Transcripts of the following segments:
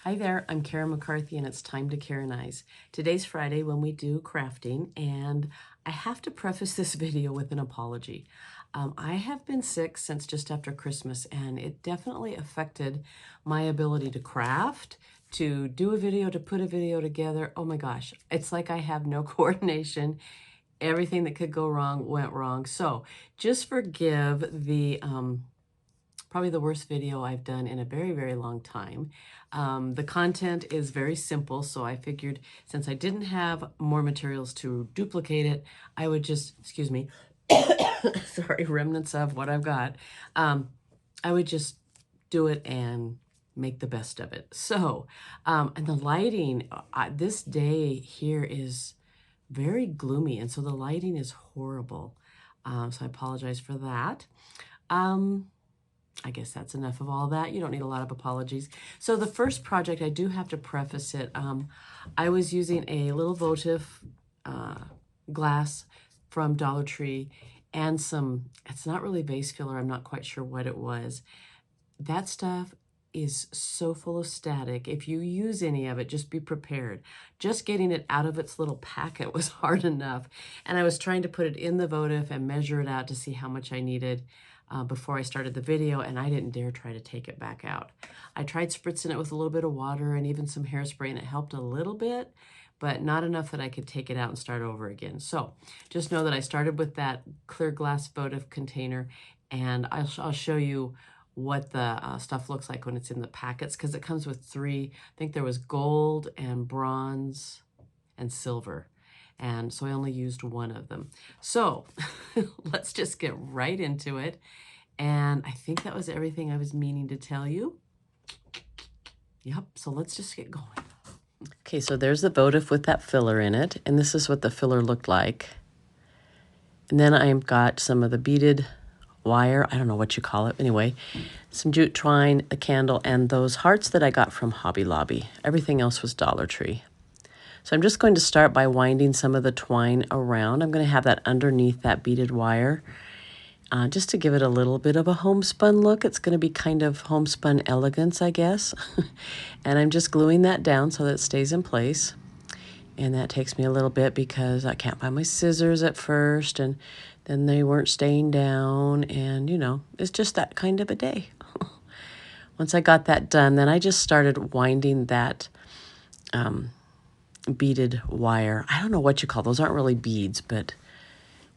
Hi there, I'm Karen McCarthy and it's time to Karen-ize. Today's Friday when we do crafting, and I have to preface this video with an apology. I have been sick since just after Christmas, and it definitely affected my ability to craft, to do a video, to put a video together. Oh my gosh, it's like I have no coordination. Everything that could go wrong went wrong. So just forgive the probably the worst video I've done in a very, very long time. The content is very simple, so I figured since I didn't have more materials to duplicate it, I would just, excuse me, sorry, remnants of what I've got, I would just do it and make the best of it. So, and the lighting, this day here is very gloomy, and so the lighting is horrible. So I apologize for that. I guess that's enough of all that. You don't need a lot of apologies. So the first project, I do have to preface it. I was using a little votive glass from Dollar Tree and some, it's not really vase filler, I'm not quite sure what it was. That stuff is so full of static. If you use any of it, just be prepared. Just getting it out of its little packet was hard enough. And I was trying to put it in the votive and measure it out to see how much I needed before I started the video, and I didn't dare try to take it back out. I tried spritzing it with a little bit of water and even some hairspray, and it helped a little bit, but not enough that I could take it out and start over again. So just know that I started with that clear glass votive container, and I'll show you what the stuff looks like when it's in the packets, because it comes with three. I think there was gold and bronze and silver. And so I only used one of them. So let's just get right into it. And I think that was everything I was meaning to tell you. Yep, so let's just get going. Okay, so there's the votive with that filler in it. And this is what the filler looked like. And then I've got some of the beaded wire, I don't know what you call it, anyway, some jute twine, a candle, and those hearts that I got from Hobby Lobby. Everything else was Dollar Tree. So I'm just going to start by winding some of the twine around. I'm going to have that underneath that beaded wire, just to give it a little bit of a homespun look. It's going to be kind of homespun elegance, I guess. And I'm just gluing that down so that it stays in place. And that takes me a little bit because I can't find my scissors at first, and then they weren't staying down, and you know, it's just that kind of a day. Once I got that done, then I just started winding that beaded wire. I don't know what you call those. Aren't really beads, but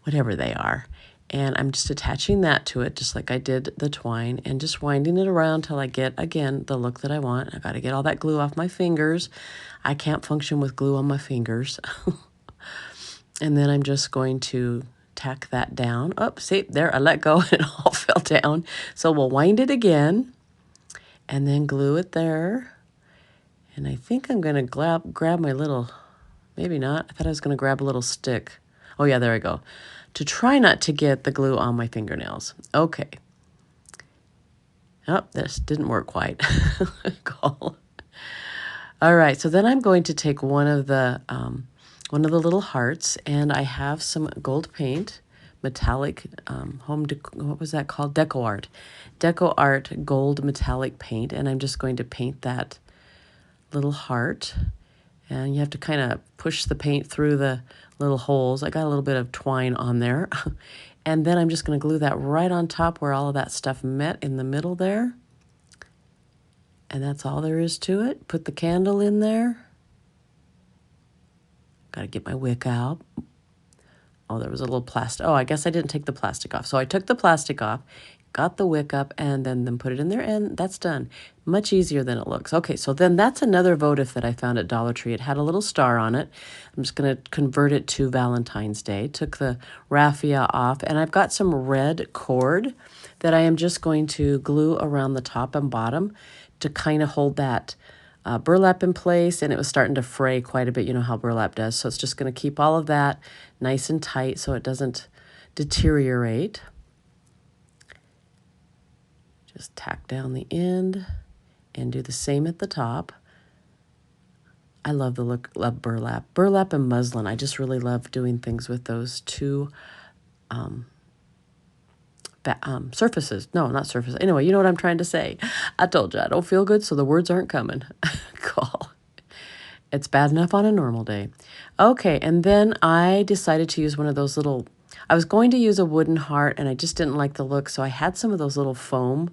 whatever they are. And I'm just attaching that to it just like I did the twine, and just winding it around till I get, again, the look that I want. I got to get all that glue off my fingers. I can't function with glue on my fingers. And then I'm just going to tack that down. Oh, see, there, I let go and it all fell down. So we'll wind it again and then glue it there. And I think I'm going to grab my little, maybe not. I thought I was going to grab a little stick. Oh, yeah, there I go. To try not to get the glue on my fingernails. Okay. Oh, this didn't work quite. Cool. All right, so then I'm going to take one of the little hearts, and I have some gold paint, metallic what was that called? Deco Art gold metallic paint, and I'm just going to paint that little heart. And you have to kind of push the paint through the little holes. I got a little bit of twine on there. And then I'm just going to glue that right on top where all of that stuff met in the middle there. And that's all there is to it. Put the candle in there. Got to get my wick out. Oh, there was a little plastic. Oh, I guess I didn't take the plastic off. So I took the plastic off, got the wick up, and then put it in there, and that's done. Much easier than it looks. Okay, so then that's another votive that I found at Dollar Tree. It had a little star on it. I'm just going to convert it to Valentine's Day. Took the raffia off, and I've got some red cord that I am just going to glue around the top and bottom to kind of hold that burlap in place, and it was starting to fray quite a bit. You know how burlap does. So it's just going to keep all of that nice and tight so it doesn't deteriorate. Just tack down the end and do the same at the top. I love the look of burlap. Burlap and muslin. I just really love doing things with those two surfaces. No, not surfaces. Anyway, you know what I'm trying to say. I told you I don't feel good, so the words aren't coming. It's bad enough on a normal day. Okay, and then I decided to use one of those little, I was going to use a wooden heart and I just didn't like the look, so I had some of those little foam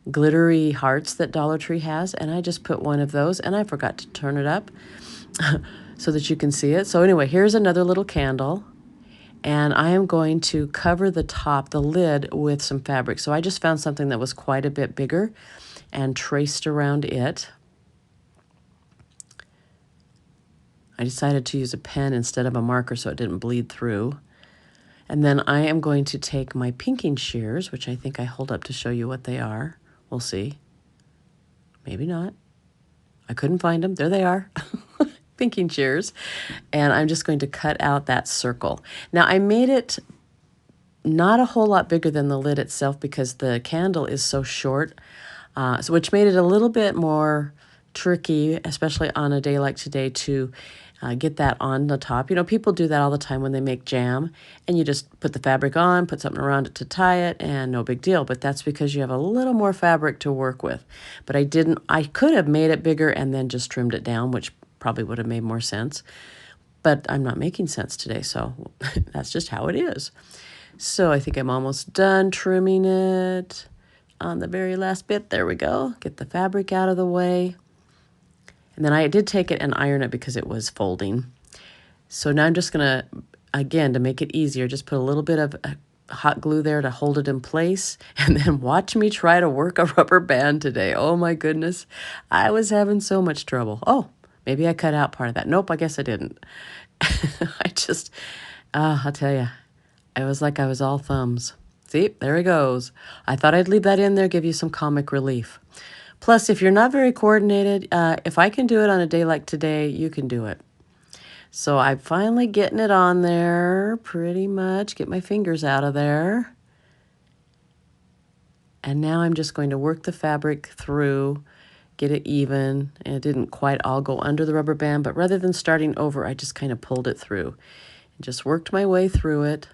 glittery hearts that Dollar Tree has, and I just put one of those, and I forgot to turn it up so that you can see it. So anyway, here's another little candle, and I am going to cover the top, the lid, with some fabric. So I just found something that was quite a bit bigger and traced around it. I decided to use a pen instead of a marker so it didn't bleed through. And then I am going to take my pinking shears, which I think I hold up to show you what they are. We'll see. Maybe not. I couldn't find them. There they are. Pinking shears. And I'm just going to cut out that circle. Now I made it not a whole lot bigger than the lid itself because the candle is so short, which made it a little bit more tricky, especially on a day like today, to get that on the top. You know, people do that all the time when they make jam, and you just put the fabric on, put something around it to tie it, and no big deal. But that's because you have a little more fabric to work with. But I didn't. I could have made it bigger and then just trimmed it down, which probably would have made more sense. But I'm not making sense today, so that's just how it is. So I think I'm almost done trimming it on the very last bit. There we go. Get the fabric out of the way. And then I did take it and iron it because it was folding. So now I'm just going to, again, to make it easier, just put a little bit of hot glue there to hold it in place. And then watch me try to work a rubber band today. Oh my goodness. I was having so much trouble. Oh, maybe I cut out part of that. Nope, I guess I didn't. I just, I'll tell you, it was like I was all thumbs. See, there it goes. I thought I'd leave that in there, give you some comic relief. Plus, if you're not very coordinated, if I can do it on a day like today, you can do it. So I'm finally getting it on there, pretty much. Get my fingers out of there. And now I'm just going to work the fabric through, get it even. And it didn't quite all go under the rubber band, but rather than starting over, I just kind of pulled it through. And just worked my way through it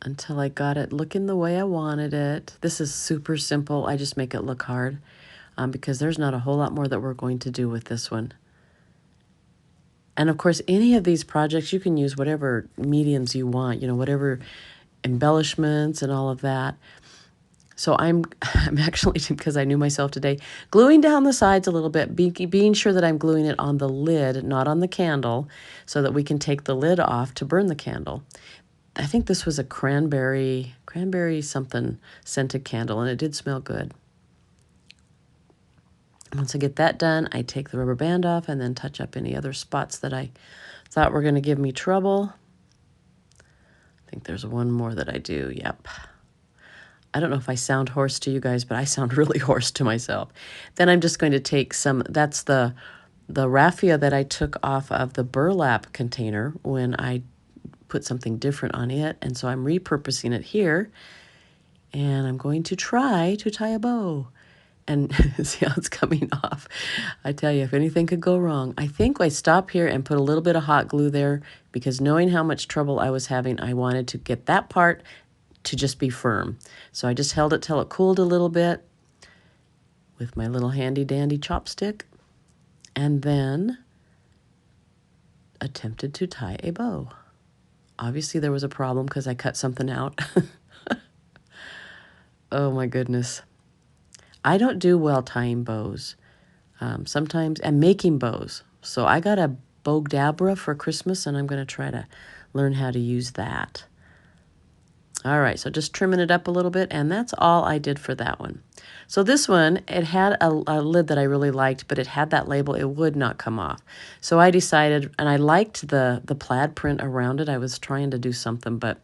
until I got it looking the way I wanted it. This is super simple. I just make it look hard because there's not a whole lot more that we're going to do with this one. And of course, any of these projects, you can use whatever mediums you want, you know, whatever embellishments and all of that. So I'm actually, because I knew myself today, gluing down the sides a little bit, being sure that I'm gluing it on the lid, not on the candle, so that we can take the lid off to burn the candle. I think this was a cranberry something scented candle, and it did smell good. Once I get that done, I take the rubber band off and then touch up any other spots that I thought were going to give me trouble. I think there's one more that I do. Yep. I don't know if I sound hoarse to you guys, but I sound really hoarse to myself. Then I'm just going to take some, that's the raffia that I took off of the burlap container when I put something different on it, and so I'm repurposing it here, and I'm going to try to tie a bow and see how it's coming off. I tell you, if anything could go wrong. I think I stop here and put a little bit of hot glue there because knowing how much trouble I was having, I wanted to get that part to just be firm. So I just held it till it cooled a little bit with my little handy dandy chopstick, and then attempted to tie a bow. Obviously, there was a problem because I cut something out. Oh, my goodness. I don't do well tying bows sometimes, and making bows. So I got a Bogdabra for Christmas, and I'm going to try to learn how to use that. All right, so just trimming it up a little bit, and that's all I did for that one. So this one, it had a lid that I really liked, but it had that label. It would not come off. So I decided, and I liked the plaid print around it. I was trying to do something, but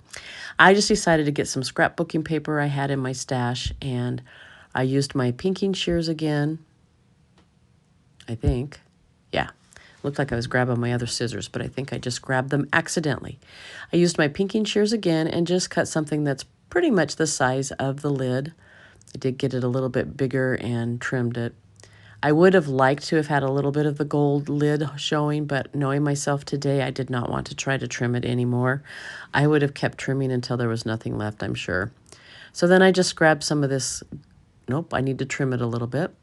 I just decided to get some scrapbooking paper I had in my stash, and I used my pinking shears again, I think. Yeah, looked like I was grabbing my other scissors, but I think I just grabbed them accidentally. I used my pinking shears again and just cut something that's pretty much the size of the lid. I did get it a little bit bigger and trimmed it. I would have liked to have had a little bit of the gold lid showing, but knowing myself today, I did not want to try to trim it anymore. I would have kept trimming until there was nothing left, I'm sure. So then I just grabbed some of this. Nope, I need to trim it a little bit.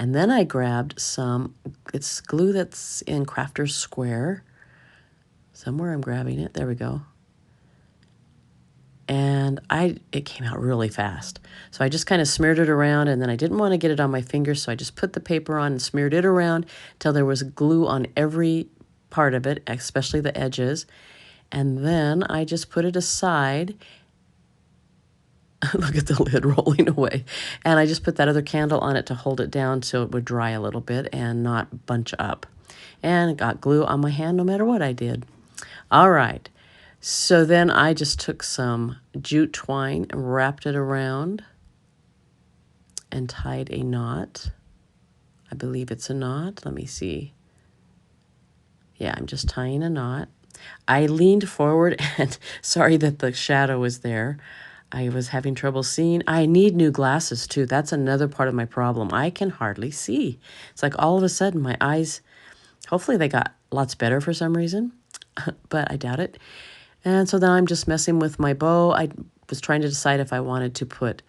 And then I grabbed some, it's glue that's in Crafter's Square. Somewhere I'm grabbing it. There we go. And it came out really fast. So I just kind of smeared it around, and then I didn't want to get it on my fingers, so I just put the paper on and smeared it around till there was glue on every part of it, especially the edges. And then I just put it aside. Look at the lid rolling away. And I just put that other candle on it to hold it down so it would dry a little bit and not bunch up. And it got glue on my hand no matter what I did. All right. So then I just took some jute twine and wrapped it around and tied a knot. I believe it's a knot. Let me see. Yeah, I'm just tying a knot. I leaned forward and sorry that the shadow was there. I was having trouble seeing. I need new glasses too. That's another part of my problem. I can hardly see. It's like all of a sudden my eyes, hopefully they got lots better for some reason, but I doubt it. And so then I'm just messing with my bow. I was trying to decide if I wanted to put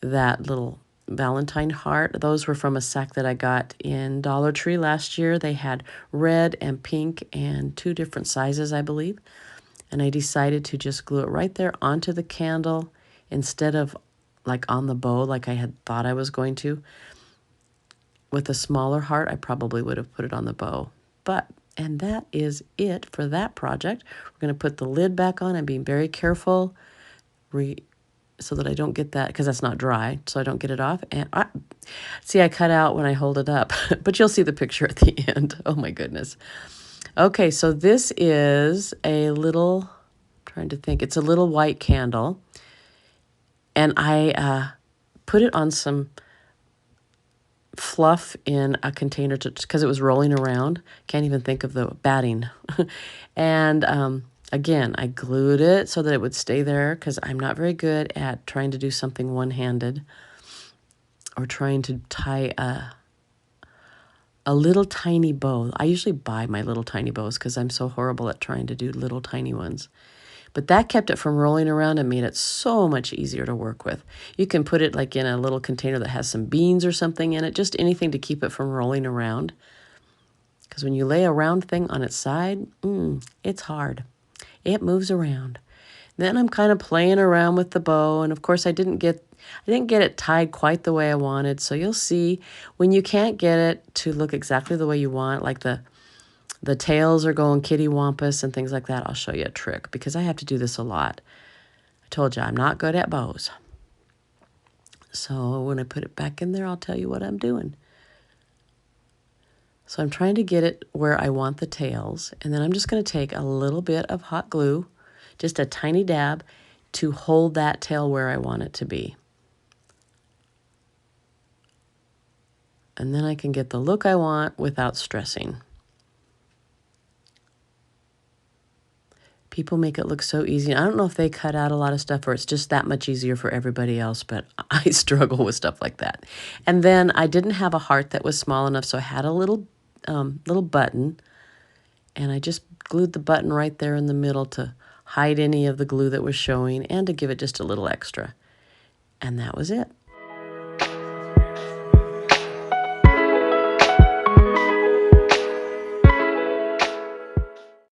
that little Valentine heart. Those were from a sack that I got in Dollar Tree last year. They had red and pink and 2 different sizes, I believe. And I decided to just glue it right there onto the candle instead of like on the bow like I had thought I was going to. With a smaller heart, I probably would have put it on the bow. And that is it for that project. We're going to put the lid back on and be very careful so that I don't get that, because that's not dry, so I don't get it off. And see, I cut out when I hold it up, but you'll see the picture at the end. Oh my goodness. Okay, so this is a little, trying to think, it's a little white candle. And I put it on some fluff in a container because it was rolling around. Can't even think of the batting. And again, I glued it so that it would stay there because I'm not very good at trying to do something one-handed or trying to tie a little tiny bow. I usually buy my little tiny bows because I'm so horrible at trying to do little tiny ones. But that kept it from rolling around and made it so much easier to work with. You can put it like in a little container that has some beans or something in it, just anything to keep it from rolling around. Because when you lay a round thing on its side, it's hard. It moves around. Then I'm kind of playing around with the bow, and of course I didn't get it tied quite the way I wanted. So you'll see when you can't get it to look exactly the way you want, like the tails are going kitty wampus and things like that, I'll show you a trick because I have to do this a lot. I told you I'm not good at bows. So when I put it back in there, I'll tell you what I'm doing. So I'm trying to get it where I want the tails, and then I'm just going to take a little bit of hot glue, just a tiny dab, to hold that tail where I want it to be. And then I can get the look I want without stressing. People make it look so easy. I don't know if they cut out a lot of stuff or it's just that much easier for everybody else, but I struggle with stuff like that. And then I didn't have a heart that was small enough, so I had a little button, and I just glued the button right there in the middle to hide any of the glue that was showing and to give it just a little extra. And that was it.